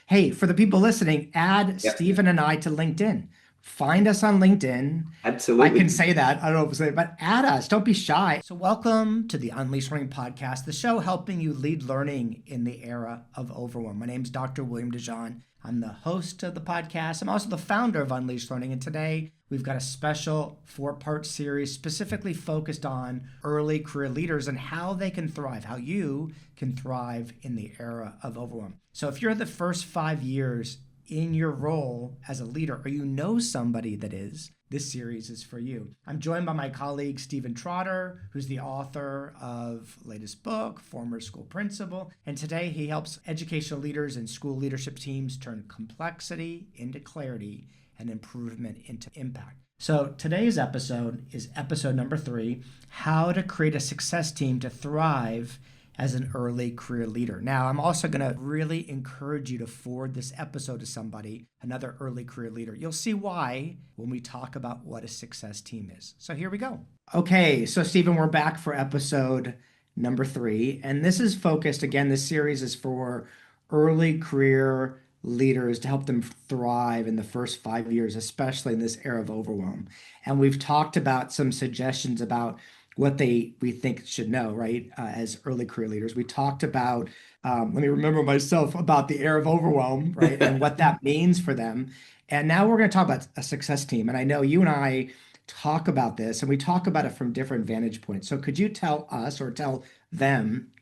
Hey, for the people listening, add Yep, Stephen and I to LinkedIn. Find us on LinkedIn. I can absolutely. say that. I don't know if I say it, but add us. Don't be shy. So, welcome to the Unleash Learning Podcast, the show helping you lead learning in the era of overwhelm. My name is Dr. William DeJean. I'm the host of the podcast. I'm also the founder of Unleash Learning. And today we've got a special four-part series specifically focused on early career leaders and how they can thrive, how you can thrive in the era of overwhelm. So if you're the first 5 years in your role as a leader, or you know somebody that is, this series is for you. I'm joined by my colleague, Stephen Trotter, who's the author of latest book, former school principal. And today he helps educational leaders and school leadership teams turn complexity into clarity and improvement into impact. So today's episode is episode number 3, how to create a success team to thrive as an early career leader. Now, I'm also going to really encourage you to forward this episode to somebody, another early career leader. You'll see why when we talk about what a success team is. So here we go. Okay, so Stephen, we're back for episode number 3. And this is focused, again, this series is for early career leaders to help them thrive in the first 5 years, especially in this era of overwhelm. And we've talked about some suggestions about what we think should know, right? As early career leaders, we talked about. Let me remember myself about the era of overwhelm, right, and what that means for them. And now we're going to talk about a success team. And I know you and I talk about this, and we talk about it from different vantage points. So could you tell us or tell them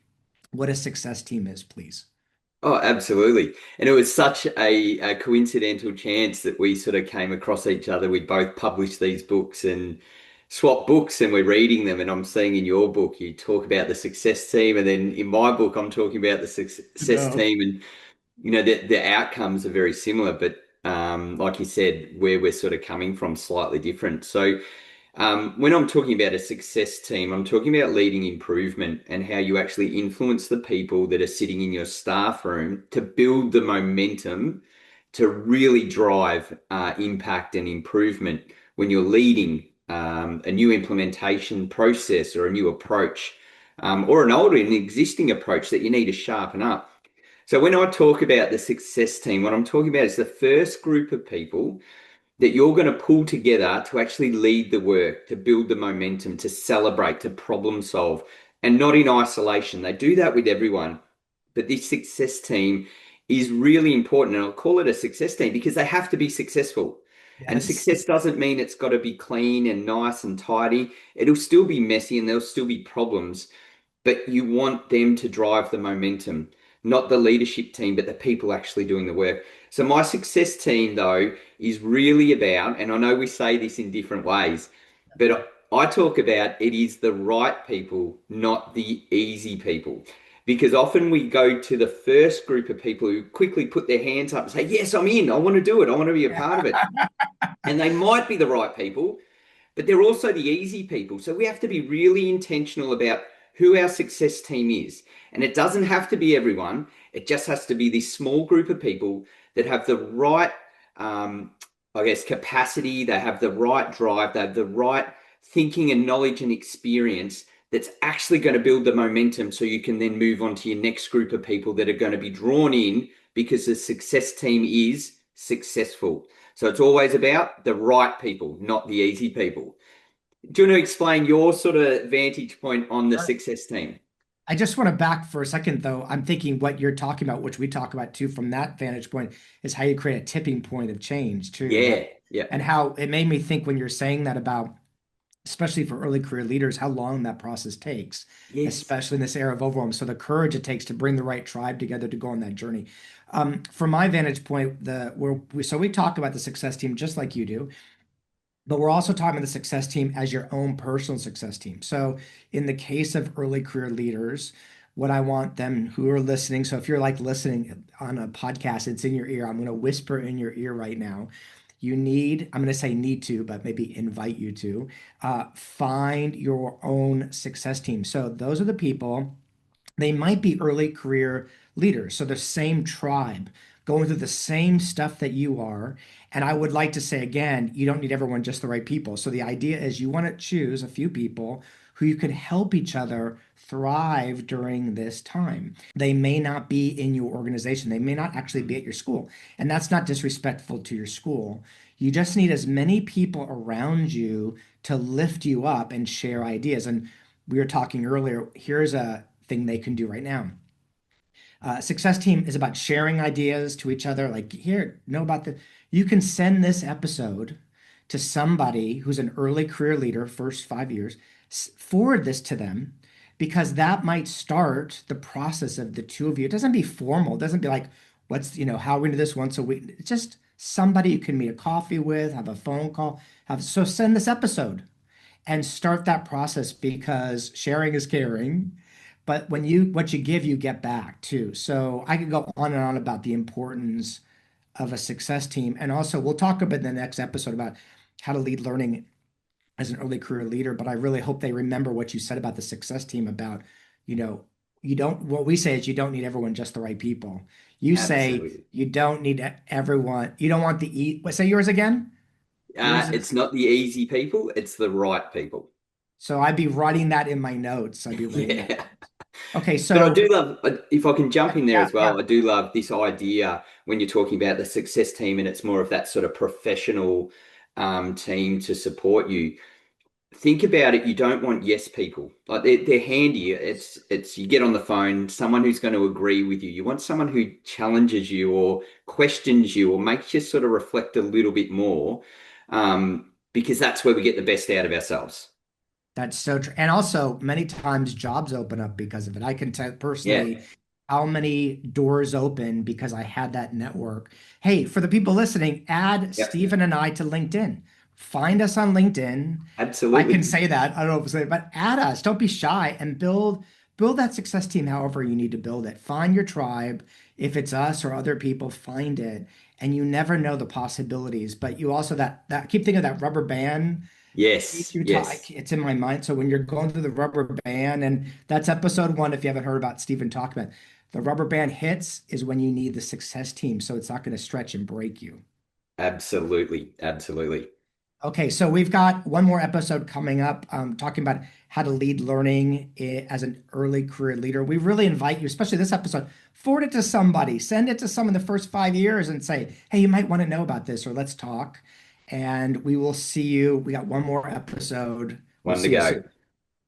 what a success team is, please? Oh, absolutely. And it was such a coincidental chance that we sort of came across each other. We both published these books and swapped books, and we're reading them. And I'm seeing in your book, you talk about the success team. And then in my book, I'm talking about the success No. team. And, the outcomes are very similar, but like you said, where we're sort of coming from slightly different. So, when I'm talking about a success team, I'm talking about leading improvement and how you actually influence the people that are sitting in your staff room to build the momentum to really drive impact and improvement when you're leading a new implementation process or a new approach, or an existing approach that you need to sharpen up. So when I talk about the success team, what I'm talking about is the first group of people that you're going to pull together to actually lead the work, to build the momentum, to celebrate, to problem solve, and not in isolation. They do that with everyone. But this success team is really important. And I'll call it a success team because they have to be successful. And Yes. success doesn't mean it's got to be clean and nice and tidy. It'll still be messy and there'll still be problems, but you want them to drive the momentum, not the leadership team, but the people actually doing the work. So my success team, though, is really about, and I know we say this in different ways, but I talk about it is the right people, not the easy people. Because often we go to the first group of people who quickly put their hands up and say, yes, I'm in. I want to do it. I want to be a part of it. And they might be the right people, but they're also the easy people. So we have to be really intentional about who our success team is. And it doesn't have to be everyone, it just has to be this small group of people that have the right, um, I guess, capacity, they have the right drive, they have the right thinking and knowledge and experience that's actually going to build the momentum so you can then move on to your next group of people that are going to be drawn in because the success team is successful. So it's always about the right people, not the easy people. Do you want to explain your sort of vantage point on the success team? I just want to back for a second, though. I'm thinking what you're talking about, which we talk about too, from that vantage point, is how you create a tipping point of change too, right? Yeah, yeah, And how it made me think when you're saying that about, especially for early career leaders, how long that process takes, yes, especially in this era of overwhelm. So the courage it takes to bring the right tribe together to go on that journey. From my vantage point, so we talk about the success team just like you do. But we're also talking about the success team as your own personal success team. So, in the case of early career leaders, what I want them who are listening, so if you're like listening on a podcast, it's in your ear. I'm going to whisper in your ear right now. I'm going to say need to, but maybe invite you to find your own success team. So, those are the people, they might be early career leaders, so the same tribe, going through the same stuff that you are. And I would like to say again, you don't need everyone, just the right people. So the idea is you want to choose a few people who you could help each other thrive during this time. They may not be in your organization, they may not actually be at your school. And that's not disrespectful to your school. You just need as many people around you to lift you up and share ideas. And we were talking earlier, here's a thing they can do right now. Success team is about sharing ideas to each other. Like, here, know about the. You can send this episode to somebody who's an early career leader, first 5 years, forward this to them because that might start the process of the two of you. It doesn't be formal. It doesn't be like, how are we do this once a week? It's just somebody you can meet a coffee with, have a phone call, so send this episode and start that process because sharing is caring. But what you give, you get back too. So I could go on and on about the importance of a success team. And also we'll talk about in the next episode about how to lead learning as an early career leader. But I really hope they remember what you said about the success team about, what we say is you don't need everyone, just the right people. You say Absolutely. you don't need everyone. You don't want say yours again? Yours is, It's not the easy people, it's the right people. so I'd be writing that in my notes. I'd be writing that. Yeah. Okay, But I so do love, if I can jump in there yeah, as yeah. well, I do love this idea when you're talking about the success team and it's more of that sort of professional team to support you. Think about it. You don't want yes people. Like they're handy. It's you get on the phone, someone who's going to agree with you. You want someone who challenges you or questions you or makes you sort of reflect a little bit more, because that's where we get the best out of ourselves. That's so true. And also, many times jobs open up because of it. I can tell Yeah, personally how many doors open because I had that network. Hey, for the people listening, add yeah, Stephen and I to LinkedIn. Find us on LinkedIn. I can absolutely. say that. I don't know if I say it, but add us. Don't be shy and build that success team however you need to build it. Find your tribe. If it's us or other people, find it. And you never know the possibilities. But you also that keep thinking of that rubber band Yes, you talk, yes, it's in my mind. So when you're going through the rubber band, and that's episode 1, if you haven't heard about Stephen talk about the rubber band hits is when you need the success team. So it's not going to stretch and break you. absolutely, absolutely. Okay, so we've got one more episode coming up, talking about how to lead learning as an early career leader. We really invite you, especially this episode, forward it to somebody, send it to someone the first 5 years and say, hey, you might want to know about this or let's talk. And we will see you. We got one more episode. We'll One to see you go. soon.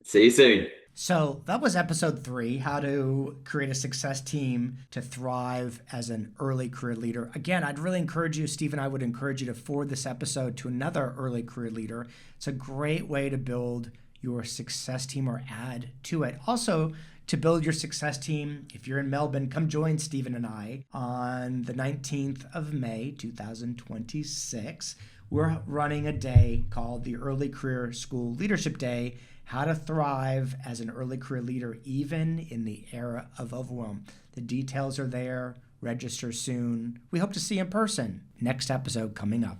See you soon. So that was episode 3, how to create a success team to thrive as an early career leader. Again, I'd really encourage you, Stephen, I would encourage you to forward this episode to another early career leader. It's a great way to build your success team or add to it. Also, to build your success team, if you're in Melbourne, come join Stephen and I on the 19th of May, 2026. We're running a day called the Early Career School Leadership Day, how to thrive as an early career leader, even in the era of overwhelm. The details are there. Register soon. We hope to see you in person. Next episode coming up.